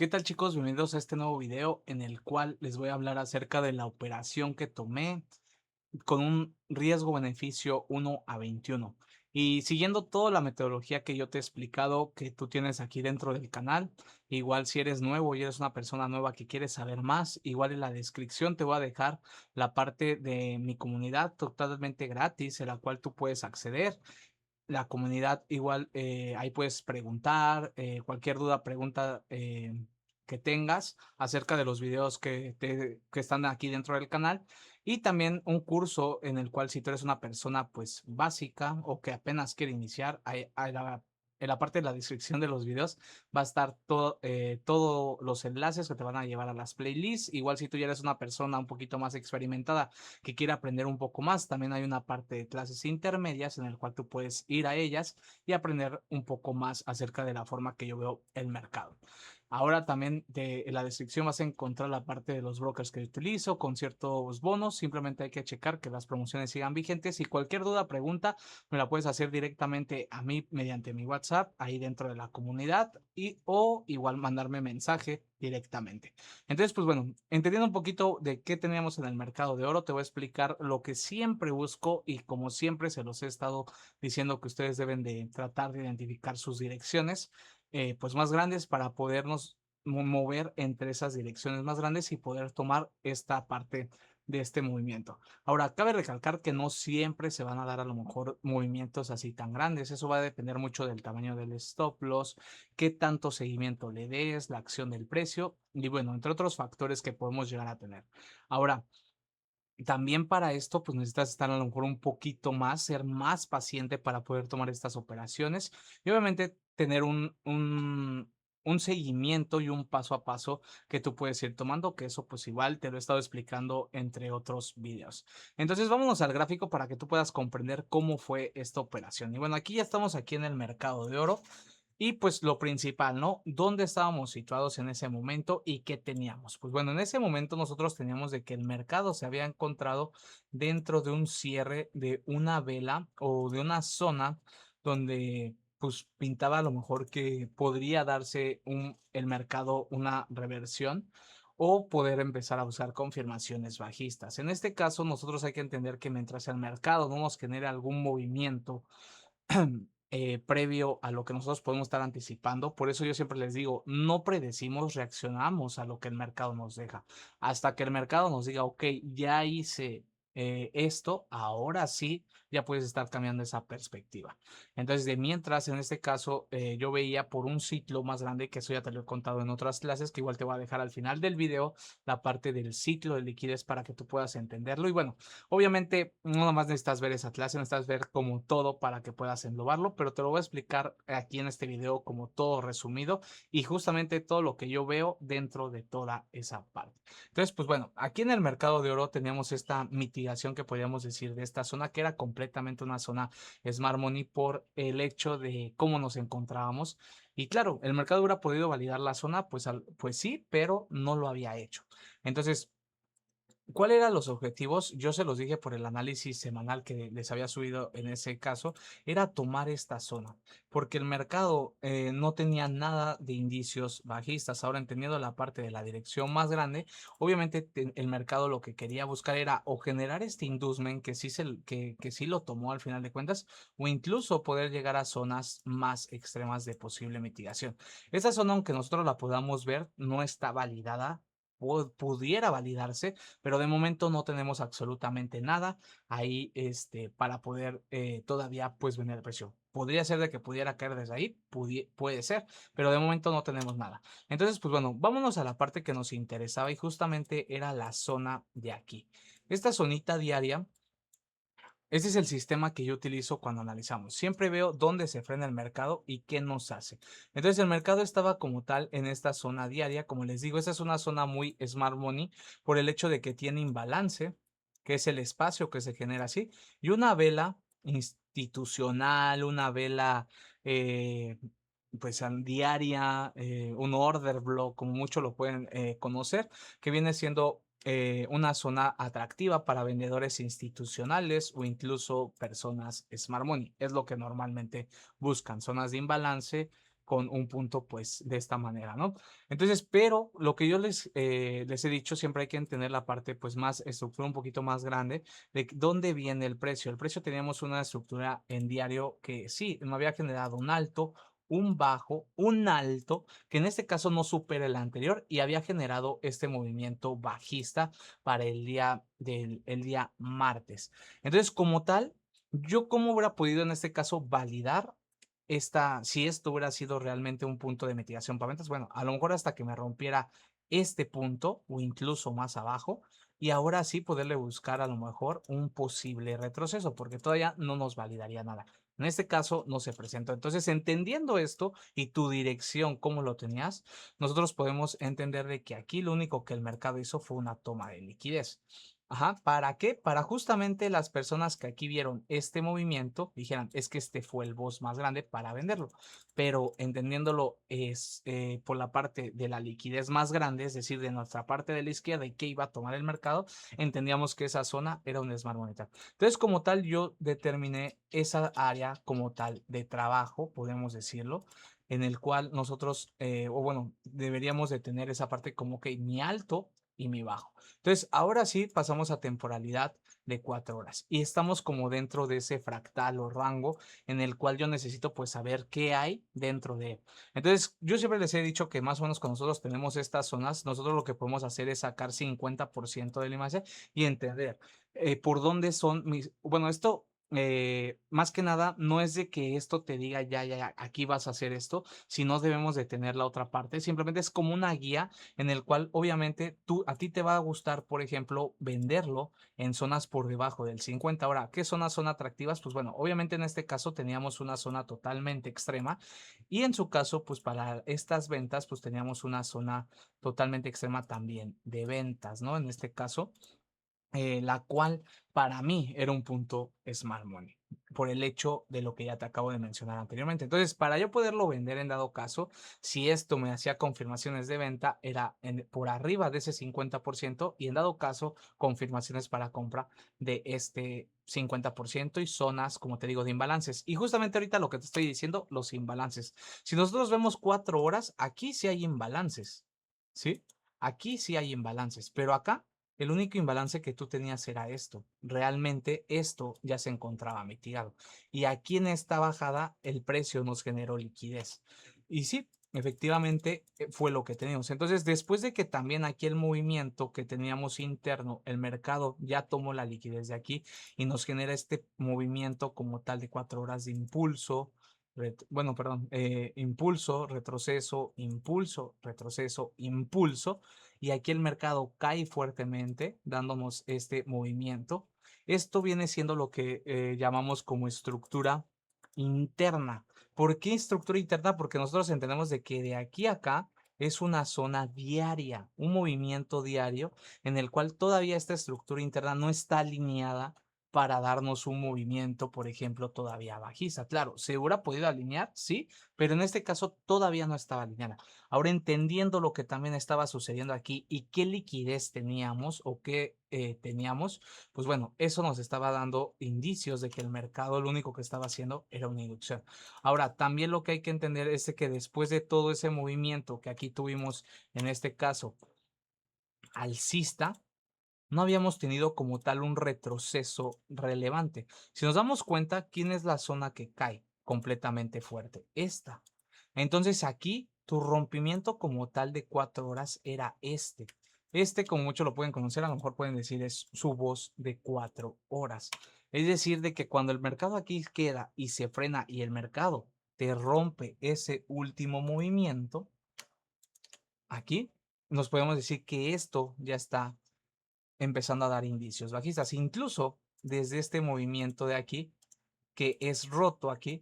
¿Qué tal, chicos? Bienvenidos a este nuevo video en el cual les voy a hablar acerca de la operación que tomé con un riesgo-beneficio 1:21. Y siguiendo toda la metodología que yo te he explicado, que tú tienes aquí dentro del canal, igual si eres nuevo y eres una persona nueva que quiere saber más, igual en la descripción te voy a dejar la parte de mi comunidad totalmente gratis, en la cual tú puedes acceder. La comunidad igual, ahí puedes preguntar, cualquier duda, pregunta que tengas acerca de los videos que están aquí dentro del canal. Y también un curso en el cual si tú eres una persona pues básica o que apenas quiere iniciar, en la parte de la descripción de los videos va a estar todos los enlaces que te van a llevar a las playlists. Igual si tú ya eres una persona un poquito más experimentada que quiere aprender un poco más, también hay una parte de clases intermedias en el cual tú puedes ir a ellas y aprender un poco más acerca de la forma que yo veo el mercado. Ahora también en la descripción vas a encontrar la parte de los brokers que utilizo con ciertos bonos. Simplemente hay que checar que las promociones sigan vigentes y cualquier duda, pregunta, me la puedes hacer directamente a mí mediante mi WhatsApp ahí dentro de la comunidad o igual mandarme mensaje directamente. Entonces, pues bueno, entendiendo un poquito de qué teníamos en el mercado de oro, te voy a explicar lo que siempre busco y como siempre se los he estado diciendo que ustedes deben de tratar de identificar sus direcciones, pues más grandes para podernos mover entre esas direcciones más grandes y poder tomar esta parte de este movimiento. Ahora, cabe recalcar que no siempre se van a dar a lo mejor movimientos así tan grandes. Eso va a depender mucho del tamaño del stop loss, qué tanto seguimiento le des, la acción del precio y bueno, entre otros factores que podemos llegar a tener. Ahora, también para esto, pues necesitas estar a lo mejor un poquito más, ser más paciente para poder tomar estas operaciones y obviamente tener un seguimiento y un paso a paso que tú puedes ir tomando, que eso pues igual te lo he estado explicando entre otros videos. Entonces vámonos al gráfico para que tú puedas comprender cómo fue esta operación. Y bueno, aquí ya estamos aquí en el mercado de oro. Y pues lo principal, ¿no? ¿Dónde estábamos situados en ese momento y qué teníamos? Pues bueno, en ese momento nosotros teníamos de que el mercado se había encontrado dentro de un cierre de una vela o de una zona donde pues pintaba a lo mejor que podría darse el mercado una reversión o poder empezar a buscar confirmaciones bajistas. En este caso, nosotros hay que entender que mientras el mercado no nos genere algún movimiento previo a lo que nosotros podemos estar anticipando. Por eso yo siempre les digo, no predecimos, reaccionamos a lo que el mercado nos deja. Hasta que el mercado nos diga, ok, ya hice esto, ahora sí, ya puedes estar cambiando esa perspectiva. Entonces, de mientras, en este caso, yo veía por un ciclo más grande, que eso ya te lo he contado en otras clases, que igual te voy a dejar al final del video, la parte del ciclo de liquidez para que tú puedas entenderlo. Y bueno, obviamente, no nada más necesitas ver esa clase, necesitas ver como todo para que puedas englobarlo, pero te lo voy a explicar aquí en este video como todo resumido y justamente todo lo que yo veo dentro de toda esa parte. Entonces, pues bueno, aquí en el mercado de oro teníamos esta mitigación que podríamos decir de esta zona que era completamente una zona Smart Money por el hecho de cómo nos encontrábamos. Y claro, el mercado hubiera podido validar la zona, pues, pues sí, pero no lo había hecho. Entonces, ¿cuáles eran los objetivos? Yo se los dije por el análisis semanal que les había subido en ese caso, era tomar esta zona, porque el mercado no tenía nada de indicios bajistas. Ahora, entendiendo la parte de la dirección más grande, obviamente el mercado lo que quería buscar era o generar este inducement que sí lo tomó al final de cuentas, o incluso poder llegar a zonas más extremas de posible mitigación. Esta zona, aunque nosotros la podamos ver, no está validada. Pudiera validarse, pero de momento no tenemos absolutamente nada ahí para poder todavía pues vender el precio. Podría ser de que pudiera caer desde ahí, puede ser, pero de momento no tenemos nada. Entonces, pues bueno, vámonos a la parte que nos interesaba y justamente era la zona de aquí. Esta zonita diaria, este es el sistema que yo utilizo cuando analizamos. Siempre veo dónde se frena el mercado y qué nos hace. Entonces el mercado estaba como tal en esta zona diaria. Como les digo, esta es una zona muy smart money por el hecho de que tiene imbalance, que es el espacio que se genera así, y una vela institucional, una vela pues diaria, un order block, como muchos lo pueden conocer, que viene siendo una zona atractiva para vendedores institucionales o incluso personas Smart Money. Es lo que normalmente buscan, zonas de imbalance con un punto pues de esta manera, ¿no? Entonces, pero lo que yo les he dicho, siempre hay que entender la parte pues más estructura un poquito más grande de dónde viene el precio. El precio teníamos una estructura en diario que sí, me había generado un alto, un bajo, un alto, que en este caso no supera el anterior y había generado este movimiento bajista para el día martes. Entonces, como tal, yo cómo hubiera podido en este caso validar si esto hubiera sido realmente un punto de mitigación para ventas, bueno, a lo mejor hasta que me rompiera este punto o incluso más abajo y ahora sí poderle buscar a lo mejor un posible retroceso, porque todavía no nos validaría nada. En este caso no se presentó. Entonces, entendiendo esto y tu dirección, cómo lo tenías, nosotros podemos entender de que aquí lo único que el mercado hizo fue una toma de liquidez. Ajá, ¿para qué? Para justamente las personas que aquí vieron este movimiento dijeran, es que este fue el boss más grande para venderlo, pero entendiéndolo es por la parte de la liquidez más grande, es decir, de nuestra parte de la izquierda y que iba a tomar el mercado, entendíamos que esa zona era un smart monetario. Entonces, como tal, yo determiné esa área como tal de trabajo, podemos decirlo, en el cual nosotros, o bueno, deberíamos de tener esa parte como que mi alto y mi bajo. Entonces, ahora sí pasamos a temporalidad de 4 horas y estamos como dentro de ese fractal o rango en el cual yo necesito pues saber qué hay dentro de él. Entonces, yo siempre les he dicho que más o menos cuando nosotros tenemos estas zonas, nosotros lo que podemos hacer es sacar 50% de la imagen y entender por dónde son bueno, esto más que nada, no es de que esto te diga ya, aquí vas a hacer esto, sino debemos de tener la otra parte. Simplemente es como una guía en el cual obviamente a ti te va a gustar, por ejemplo, venderlo en zonas por debajo del 50. Ahora, ¿qué zonas son atractivas? Pues bueno, obviamente en este caso teníamos una zona totalmente extrema y en su caso, pues para estas ventas, pues teníamos una zona totalmente extrema también de ventas, ¿no? En este caso la cual para mí era un punto Smart Money, por el hecho de lo que ya te acabo de mencionar anteriormente. Entonces, para yo poderlo vender en dado caso, si esto me hacía confirmaciones de venta, era por arriba de ese 50% y en dado caso, confirmaciones para compra de este 50% y zonas, como te digo, de imbalances. Y justamente ahorita lo que te estoy diciendo, los imbalances. Si nosotros vemos 4 horas, aquí sí hay imbalances, ¿sí? Aquí sí hay imbalances, pero acá el único imbalance que tú tenías era esto. Realmente esto ya se encontraba mitigado. Y aquí en esta bajada el precio nos generó liquidez. Y sí, efectivamente fue lo que teníamos. Entonces, después de que también aquí el movimiento que teníamos interno, el mercado ya tomó la liquidez de aquí y nos genera este movimiento como tal de 4 horas de impulso. Bueno, perdón, impulso, retroceso, impulso y aquí el mercado cae fuertemente, dándonos este movimiento. Esto viene siendo lo que llamamos como estructura interna. ¿Por qué estructura interna? Porque nosotros entendemos de que de aquí a acá es una zona diaria, un movimiento diario en el cual todavía esta estructura interna no está alineada para darnos un movimiento, por ejemplo, todavía bajista. Claro, se hubiera podido alinear, sí, pero en este caso todavía no estaba alineada. Ahora entendiendo lo que también estaba sucediendo aquí y qué liquidez teníamos o qué teníamos, pues bueno, eso nos estaba dando indicios de que el mercado lo único que estaba haciendo era una inducción. Ahora, también lo que hay que entender es de que después de todo ese movimiento que aquí tuvimos, en este caso, alcista, no habíamos tenido como tal un retroceso relevante. Si nos damos cuenta, ¿quién es la zona que cae completamente fuerte? Esta. Entonces aquí tu rompimiento como tal de 4 horas era este. Este, como muchos lo pueden conocer, a lo mejor pueden decir es su voz de 4 horas. Es decir, de que cuando el mercado aquí queda y se frena y el mercado te rompe ese último movimiento, aquí nos podemos decir que esto ya está empezando a dar indicios bajistas. Incluso desde este movimiento de aquí, que es roto aquí,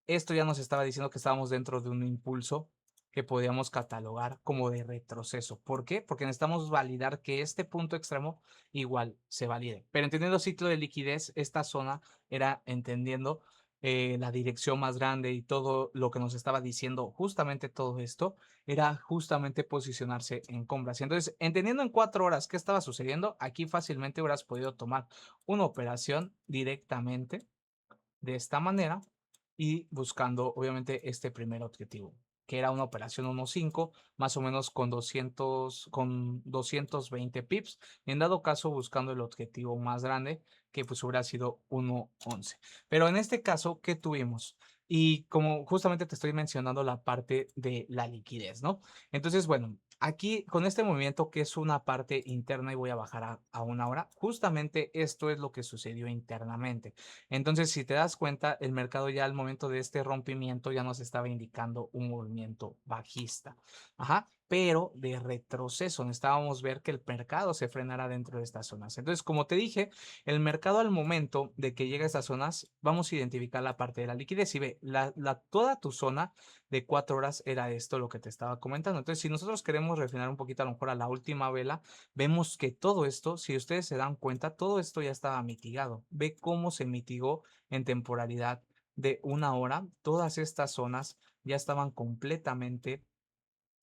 esto ya nos estaba diciendo que estábamos dentro de un impulso que podíamos catalogar como de retroceso. ¿Por qué? Porque necesitamos validar que este punto extremo igual se valide. Pero entendiendo ciclo de liquidez, esta zona era entendiendo la dirección más grande y todo lo que nos estaba diciendo justamente todo esto era justamente posicionarse en compras. Entonces, entendiendo en 4 horas qué estaba sucediendo, aquí fácilmente hubieras podido tomar una operación directamente de esta manera y buscando obviamente este primer objetivo, que era una operación 1.5, más o menos con 220 pips, en dado caso buscando el objetivo más grande, que pues hubiera sido 1.11. Pero en este caso, ¿qué tuvimos? Y como justamente te estoy mencionando la parte de la liquidez, ¿no? Entonces, bueno, aquí con este movimiento que es una parte interna y voy a bajar a una hora, justamente esto es lo que sucedió internamente. Entonces, si te das cuenta, el mercado ya al momento de este rompimiento ya nos estaba indicando un movimiento bajista. Ajá, pero de retroceso. Necesitábamos ver que el mercado se frenara dentro de estas zonas. Entonces, como te dije, el mercado al momento de que llega a estas zonas, vamos a identificar la parte de la liquidez y ve, toda tu zona de 4 horas era esto lo que te estaba comentando. Entonces, si nosotros queremos refinar un poquito a lo mejor a la última vela, vemos que todo esto, si ustedes se dan cuenta, todo esto ya estaba mitigado. Ve cómo se mitigó en temporalidad de una hora. Todas estas zonas ya estaban completamente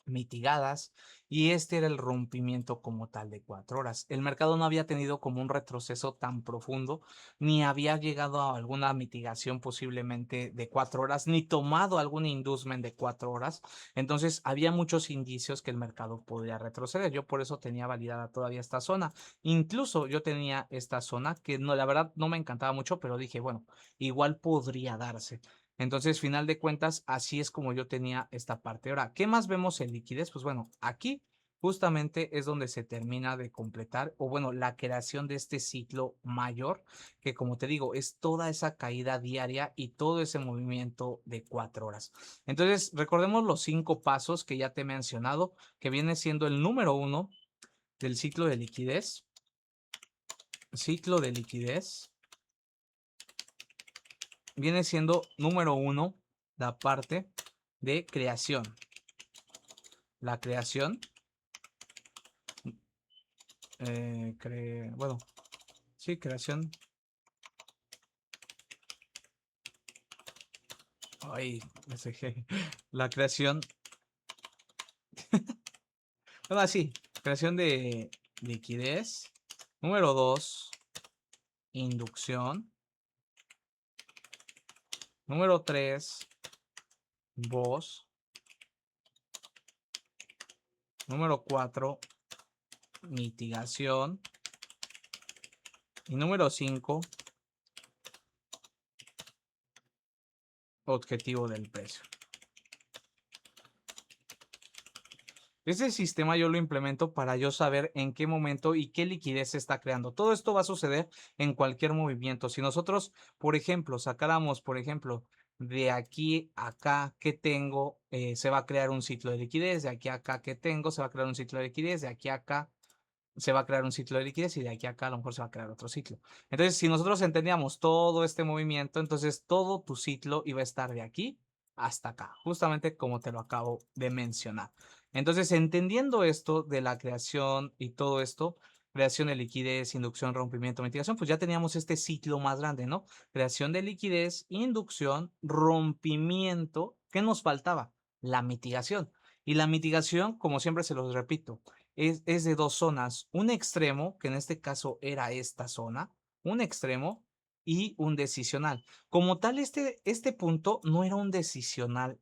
mitigadas y este era el rompimiento como tal de 4 horas. El mercado no había tenido como un retroceso tan profundo, ni había llegado a alguna mitigación posiblemente de 4 horas, ni tomado algún inducement de 4 horas. Entonces había muchos indicios que el mercado podría retroceder. Yo por eso tenía validada todavía esta zona. Incluso yo tenía esta zona que no, la verdad no me encantaba mucho, pero dije, bueno, igual podría darse. Entonces, final de cuentas, así es como yo tenía esta parte. Ahora, ¿qué más vemos en liquidez? Pues bueno, aquí justamente es donde se termina de completar, o bueno, la creación de este ciclo mayor, que como te digo, es toda esa caída diaria y todo ese movimiento de 4 horas. Entonces, recordemos los 5 pasos que ya te he mencionado, que viene siendo el número 1 del ciclo de liquidez. Ciclo de liquidez viene siendo número 1 la parte de creación. La creación, bueno, sí, creación. Ay, la creación, bueno, sí, creación de liquidez. Número 2, inducción. Número 3, voz. Número 4, mitigación. Y número 5, objetivo del precio. Ese sistema yo lo implemento para yo saber en qué momento y qué liquidez se está creando. Todo esto va a suceder en cualquier movimiento. Si nosotros, por ejemplo, sacáramos, por ejemplo, de aquí a acá que tengo, se va a crear un ciclo de liquidez, de aquí a acá que tengo, se va a crear un ciclo de liquidez, de aquí a acá se va a crear un ciclo de liquidez y de aquí a acá a lo mejor se va a crear otro ciclo. Entonces, si nosotros entendíamos todo este movimiento, entonces todo tu ciclo iba a estar de aquí hasta acá, justamente como te lo acabo de mencionar. Entonces, entendiendo esto de la creación y todo esto, creación de liquidez, inducción, rompimiento, mitigación, pues ya teníamos este ciclo más grande, ¿no? Creación de liquidez, inducción, rompimiento. ¿Qué nos faltaba? La mitigación. Y la mitigación, como siempre se los repito, es de dos zonas, un extremo, que en este caso era esta zona, un extremo y un decisional. Como tal, este punto no era un decisional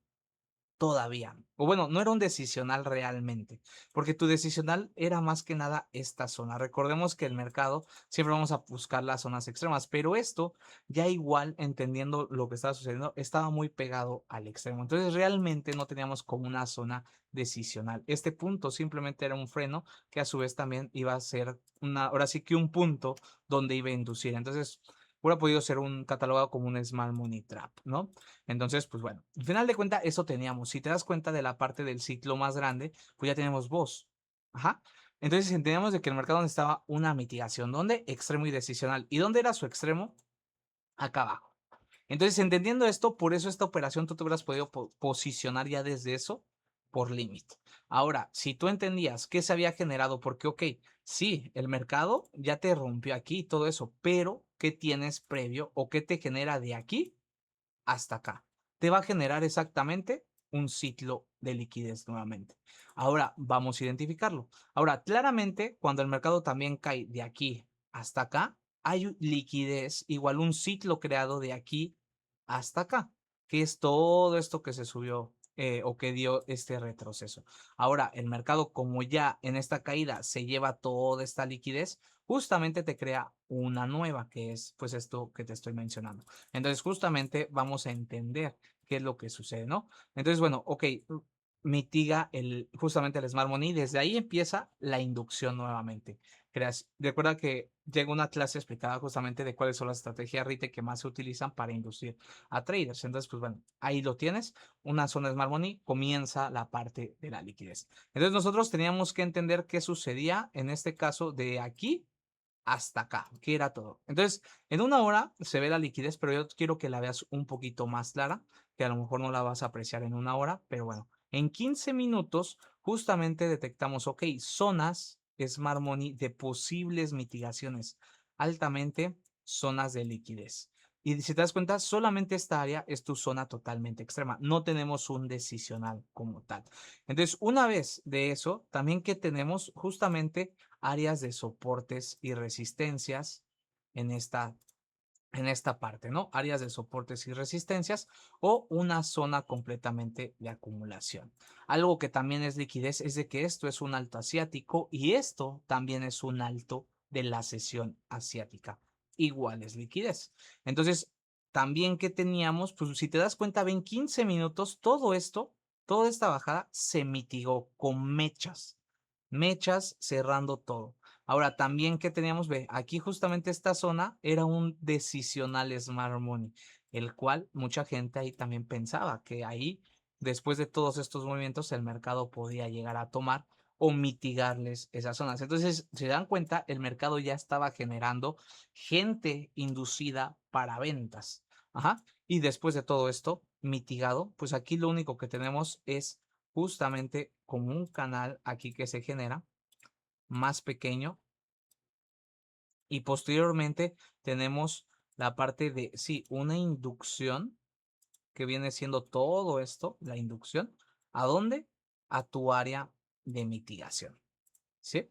todavía, o bueno, no era un decisional realmente, porque tu decisional era más que nada esta zona. Recordemos que el mercado siempre vamos a buscar las zonas extremas, pero esto ya igual entendiendo lo que estaba sucediendo, estaba muy pegado al extremo. Entonces realmente no teníamos como una zona decisional. Este punto simplemente era un freno que a su vez también iba a ser ahora sí que un punto donde iba a inducir. Entonces hubiera podido ser un catalogado como un small money trap, ¿no? Entonces, pues bueno, al final de cuentas, eso teníamos. Si te das cuenta de la parte del ciclo más grande, pues ya tenemos voz. Ajá. Entonces entendíamos de que el mercado necesitaba una mitigación. ¿Dónde? Extremo y decisional. ¿Y dónde era su extremo? Acá abajo. Entonces, entendiendo esto, por eso esta operación tú te hubieras podido posicionar ya desde eso por límite. Ahora, si tú entendías qué se había generado, porque, ok, sí, el mercado ya te rompió aquí y todo eso, pero ¿qué tienes previo o qué te genera de aquí hasta acá? Te va a generar exactamente un ciclo de liquidez nuevamente. Ahora vamos a identificarlo. Ahora, claramente, cuando el mercado también cae de aquí hasta acá, hay liquidez, igual un ciclo creado de aquí hasta acá. ¿Qué es todo esto que se subió o que dio este retroceso? Ahora, el mercado, como ya en esta caída se lleva toda esta liquidez, justamente te crea una nueva, que es pues esto que te estoy mencionando. Entonces, justamente vamos a entender qué es lo que sucede, ¿no? Entonces, bueno, ok, mitiga justamente el Smart Money. Desde ahí empieza la inducción nuevamente. Recuerda que llega una clase explicada justamente de cuáles son las estrategias retail que más se utilizan para inducir a traders. Entonces, pues bueno, ahí lo tienes. Una zona Smart Money, comienza la parte de la liquidez. Entonces, nosotros teníamos que entender qué sucedía en este caso de aquí hasta acá, que era todo. Entonces, en una hora se ve la liquidez, pero yo quiero que la veas un poquito más clara, que a lo mejor no la vas a apreciar en una hora, pero bueno, en 15 minutos justamente detectamos, ok, zonas Smart Money de posibles mitigaciones, altamente zonas de liquidez. Y si te das cuenta, solamente esta área es tu zona totalmente extrema. No tenemos un decisional como tal. Entonces, una vez de eso, también que tenemos justamente áreas de soportes y resistencias en esta parte, ¿no? Áreas de soportes y resistencias o una zona completamente de acumulación. Algo que también es liquidez es de que esto es un alto asiático y esto también es un alto de la sesión asiática. Igual es liquidez. Entonces, también que teníamos, pues si te das cuenta, ven 15 minutos, todo esto, toda esta bajada se mitigó con mechas cerrando todo. Ahora, también que teníamos, ve, aquí justamente esta zona era un decisional Smart Money, el cual mucha gente ahí también pensaba que ahí, después de todos estos movimientos, el mercado podía llegar a tomar o mitigarles esas zonas. Entonces, se dan cuenta, el mercado ya estaba generando gente inducida para ventas. Ajá. Y después de todo esto, mitigado, pues aquí lo único que tenemos es justamente como un canal aquí que se genera más pequeño y posteriormente tenemos la parte de, sí, una inducción que viene siendo todo esto, la inducción, ¿a dónde? A tu área de mitigación, ¿sí?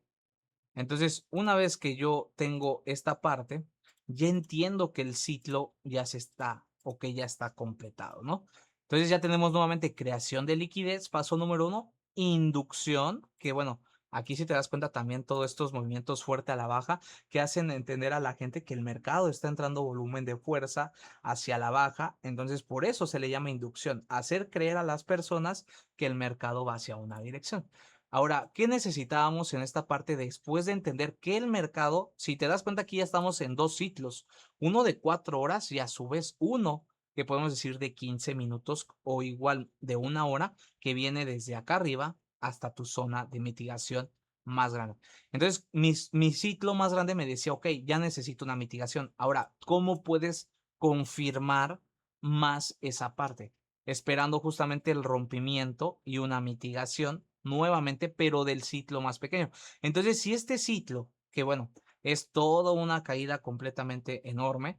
Entonces, una vez que yo tengo esta parte, ya entiendo que el ciclo ya se está o que ya está completado, ¿no? Entonces ya tenemos nuevamente creación de liquidez, paso número uno, inducción, que bueno, aquí si te das cuenta también todos estos movimientos fuerte a la baja que hacen entender a la gente que el mercado está entrando volumen de fuerza hacia la baja, entonces por eso se le llama inducción, hacer creer a las personas que el mercado va hacia una dirección. Ahora, ¿qué necesitábamos en esta parte después de entender que el mercado, si te das cuenta aquí ya estamos en dos ciclos, uno de 4 horas y a su vez uno que podemos decir de 15 minutos o igual de una hora que viene desde acá arriba hasta tu zona de mitigación más grande. Entonces, mi ciclo más grande me decía, ok, ya necesito una mitigación. Ahora, ¿cómo puedes confirmar más esa parte? Esperando justamente el rompimiento y una mitigación nuevamente, pero del ciclo más pequeño. Entonces, si este ciclo, que bueno, es toda una caída completamente enorme,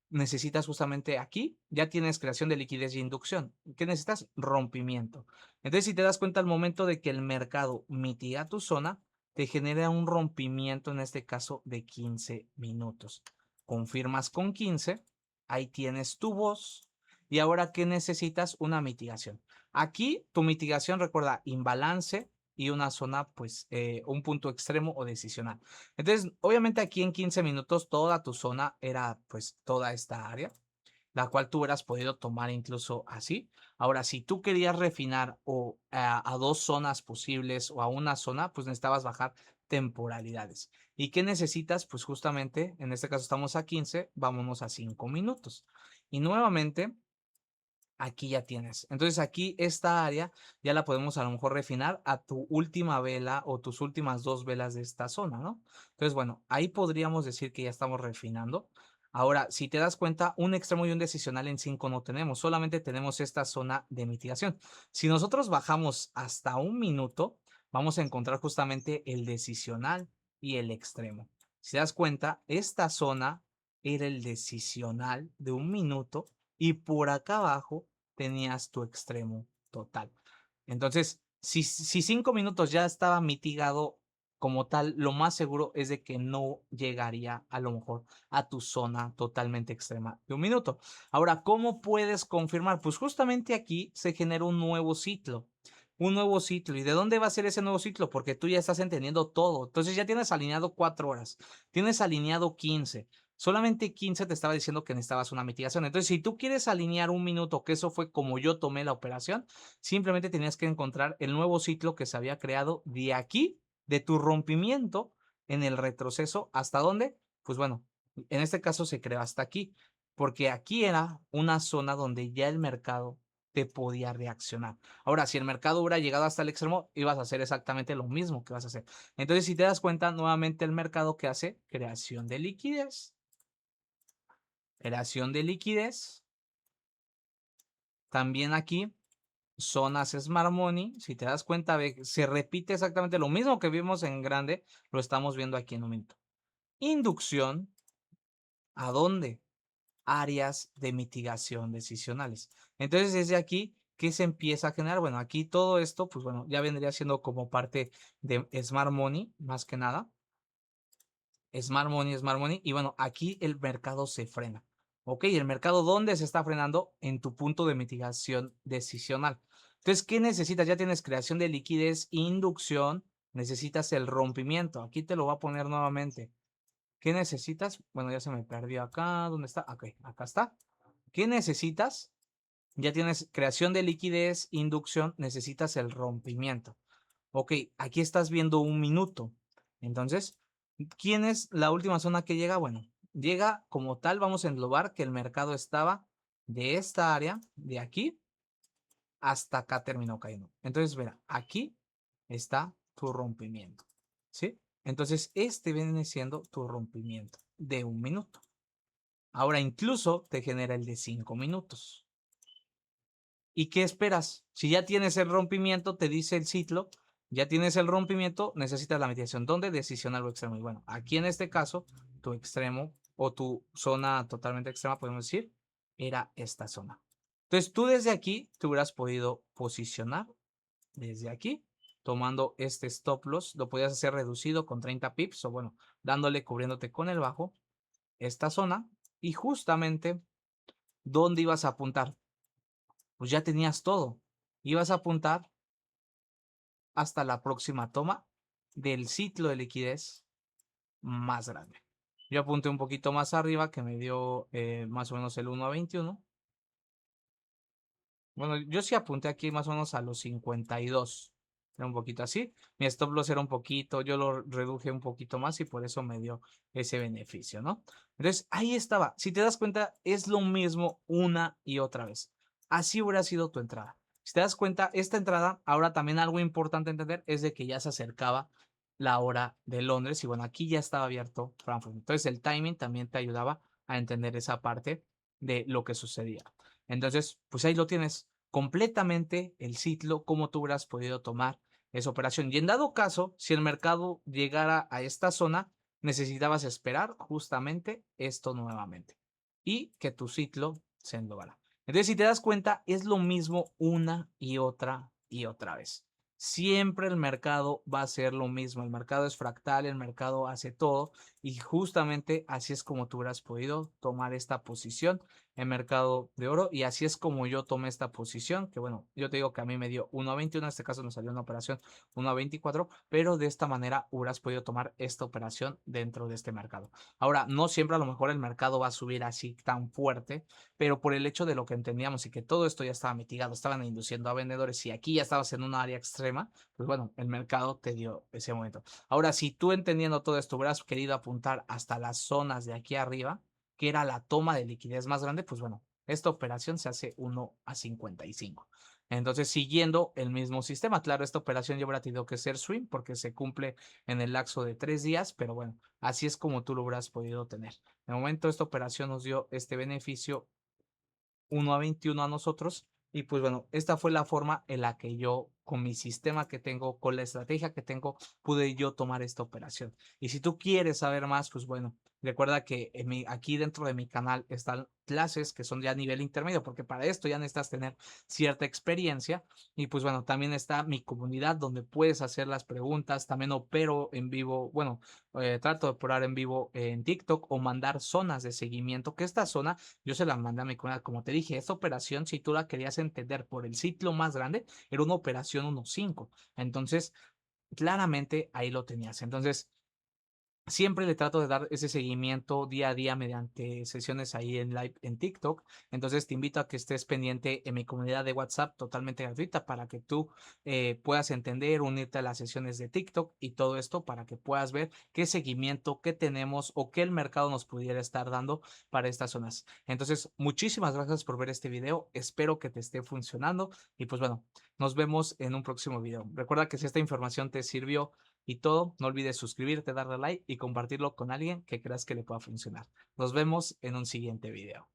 necesitas justamente aquí, ya tienes creación de liquidez y inducción. ¿Qué necesitas? Rompimiento. Entonces, si te das cuenta al momento de que el mercado mitiga tu zona, te genera un rompimiento, en este caso, de 15 minutos. Confirmas con 15, ahí tienes tu voz. Y ahora, ¿qué necesitas? Una mitigación. Aquí, tu mitigación, recuerda, imbalance y una zona, pues, un punto extremo o decisional. Entonces, obviamente aquí en 15 minutos toda tu zona era pues toda esta área, la cual tú hubieras podido tomar incluso así. Ahora, si tú querías refinar o a dos zonas posibles o a una zona, pues necesitabas bajar temporalidades. ¿Y qué necesitas? Pues justamente, en este caso estamos a 15, vámonos a 5 minutos. Y nuevamente aquí ya tienes. Entonces aquí esta área ya la podemos a lo mejor refinar a tu última vela o tus últimas dos velas de esta zona, ¿no? Entonces, bueno, ahí podríamos decir que ya estamos refinando. Ahora, si te das cuenta, un extremo y un decisional en 5 no tenemos, solamente tenemos esta zona de mitigación. Si nosotros bajamos hasta un minuto, vamos a encontrar justamente el decisional y el extremo. Si te das cuenta, esta zona era el decisional de un minuto y por acá abajo tenías tu extremo total. Entonces, si 5 minutos ya estaba mitigado como tal, lo más seguro es de que no llegaría a lo mejor a tu zona totalmente extrema de un minuto. Ahora, ¿cómo puedes confirmar? Pues justamente aquí se genera un nuevo ciclo. Un nuevo ciclo. ¿Y de dónde va a ser ese nuevo ciclo? Porque tú ya estás entendiendo todo. Entonces ya tienes alineado 4 horas, tienes alineado 15. Solamente 15 te estaba diciendo que necesitabas una mitigación. Entonces, si tú quieres alinear un minuto, que eso fue como yo tomé la operación, simplemente tenías que encontrar el nuevo ciclo que se había creado de aquí, de tu rompimiento en el retroceso. ¿Hasta dónde? Pues bueno, en este caso se creó hasta aquí, porque aquí era una zona donde ya el mercado te podía reaccionar. Ahora, si el mercado hubiera llegado hasta el extremo, ibas a hacer exactamente lo mismo que vas a hacer. Entonces, si te das cuenta, nuevamente el mercado que hace creación de liquidez. Creación de liquidez. También aquí, zonas Smart Money. Si te das cuenta, se repite exactamente lo mismo que vimos en grande, lo estamos viendo aquí en un momento. Inducción, ¿a dónde? Áreas de mitigación decisionales. Entonces, desde aquí, ¿qué se empieza a generar? Bueno, aquí todo esto, pues bueno, ya vendría siendo como parte de Smart Money, más que nada. Smart Money, Smart Money. Y bueno, aquí el mercado se frena. ¿Ok? ¿El mercado dónde se está frenando? En tu punto de mitigación decisional. Entonces, ¿qué necesitas? Ya tienes creación de liquidez, inducción, necesitas el rompimiento. Aquí te lo voy a poner nuevamente. ¿Qué necesitas? Bueno, ya se me perdió acá. ¿Dónde está? Ok, acá está. ¿Qué necesitas? Ya tienes creación de liquidez, inducción, necesitas el rompimiento. Ok, aquí estás viendo un minuto. Entonces, ¿quién es la última zona que llega? Bueno, llega como tal, vamos a englobar que el mercado estaba de esta área, de aquí, hasta acá terminó cayendo. Entonces, verá, aquí está tu rompimiento. ¿Sí? Entonces, este viene siendo tu rompimiento de un minuto. Ahora incluso te genera el de 5 minutos. ¿Y qué esperas? Si ya tienes el rompimiento, te dice el ciclo, ya tienes el rompimiento, necesitas la mitigación. ¿Dónde? Decisional o extremo. Y bueno, aquí en este caso, tu extremo o tu zona totalmente extrema, podemos decir, era esta zona. Entonces, tú desde aquí te hubieras podido posicionar desde aquí, tomando este stop loss, lo podías hacer reducido con 30 pips o bueno, dándole, cubriéndote con el bajo, esta zona, y justamente, ¿dónde ibas a apuntar? Pues ya tenías todo. Ibas a apuntar hasta la próxima toma del ciclo de liquidez más grande. Yo apunté un poquito más arriba que me dio más o menos el 1 a 21. Bueno, yo sí apunté aquí más o menos a los 52. Era un poquito así. Mi stop loss era un poquito, yo lo reduje un poquito más y por eso me dio ese beneficio, ¿no? Entonces, ahí estaba. Si te das cuenta, es lo mismo una y otra vez. Así hubiera sido tu entrada. Si te das cuenta, esta entrada, ahora también algo importante entender es de que ya se acercaba la hora de Londres y bueno, aquí ya estaba abierto Frankfurt. Entonces, el timing también te ayudaba a entender esa parte de lo que sucedía. Entonces, pues ahí lo tienes completamente el ciclo, cómo tú hubieras podido tomar esa operación. Y en dado caso, si el mercado llegara a esta zona, necesitabas esperar justamente esto nuevamente y que tu ciclo se englobara. Entonces, si te das cuenta, es lo mismo una y otra vez. Siempre el mercado va a ser lo mismo. El mercado es fractal, el mercado hace todo y justamente así es como tú hubieras podido tomar esta posición en mercado de oro y así es como yo tomé esta posición, que bueno, yo te digo que a mí me dio 1 a 21, en este caso nos salió una operación 1 a 24, pero de esta manera hubieras podido tomar esta operación dentro de este mercado. Ahora, no siempre a lo mejor el mercado va a subir así tan fuerte, pero por el hecho de lo que entendíamos y que todo esto ya estaba mitigado, estaban induciendo a vendedores y aquí ya estabas en una área extrema, pues bueno, el mercado te dio ese momento. Ahora, si tú entendiendo todo esto hubieras querido apuntar hasta las zonas de aquí arriba, que era la toma de liquidez más grande, pues bueno, esta operación se hace 1 a 55. Entonces, siguiendo el mismo sistema, claro, esta operación ya hubiera tenido que ser swing porque se cumple en el lapso de 3 días, pero bueno, así es como tú lo hubieras podido tener. De momento, esta operación nos dio este beneficio 1 a 21 a nosotros. Y pues bueno, esta fue la forma en la que yo, con mi sistema que tengo, con la estrategia que tengo, pude yo tomar esta operación. Y si tú quieres saber más, pues bueno, Recuerda que aquí dentro de mi canal están clases que son ya a nivel intermedio, porque para esto ya necesitas tener cierta experiencia. Y pues bueno, también está mi comunidad donde puedes hacer las preguntas. También opero en vivo, bueno, trato de operar en vivo en TikTok o mandar zonas de seguimiento, que esta zona yo se la mandé a mi comunidad. Como te dije, esta operación, si tú la querías entender por el ciclo más grande, era una operación 1.5. Entonces, claramente ahí lo tenías. Entonces, siempre le trato de dar ese seguimiento día a día mediante sesiones ahí en live en TikTok. Entonces te invito a que estés pendiente en mi comunidad de WhatsApp totalmente gratuita para que tú puedas entender, unirte a las sesiones de TikTok y todo esto para que puedas ver qué seguimiento, qué tenemos o qué el mercado nos pudiera estar dando para estas zonas. Entonces, muchísimas gracias por ver este video. Espero que te esté funcionando y pues bueno, nos vemos en un próximo video. Recuerda que si esta información te sirvió y todo, no olvides suscribirte, darle like y compartirlo con alguien que creas que le pueda funcionar. Nos vemos en un siguiente video.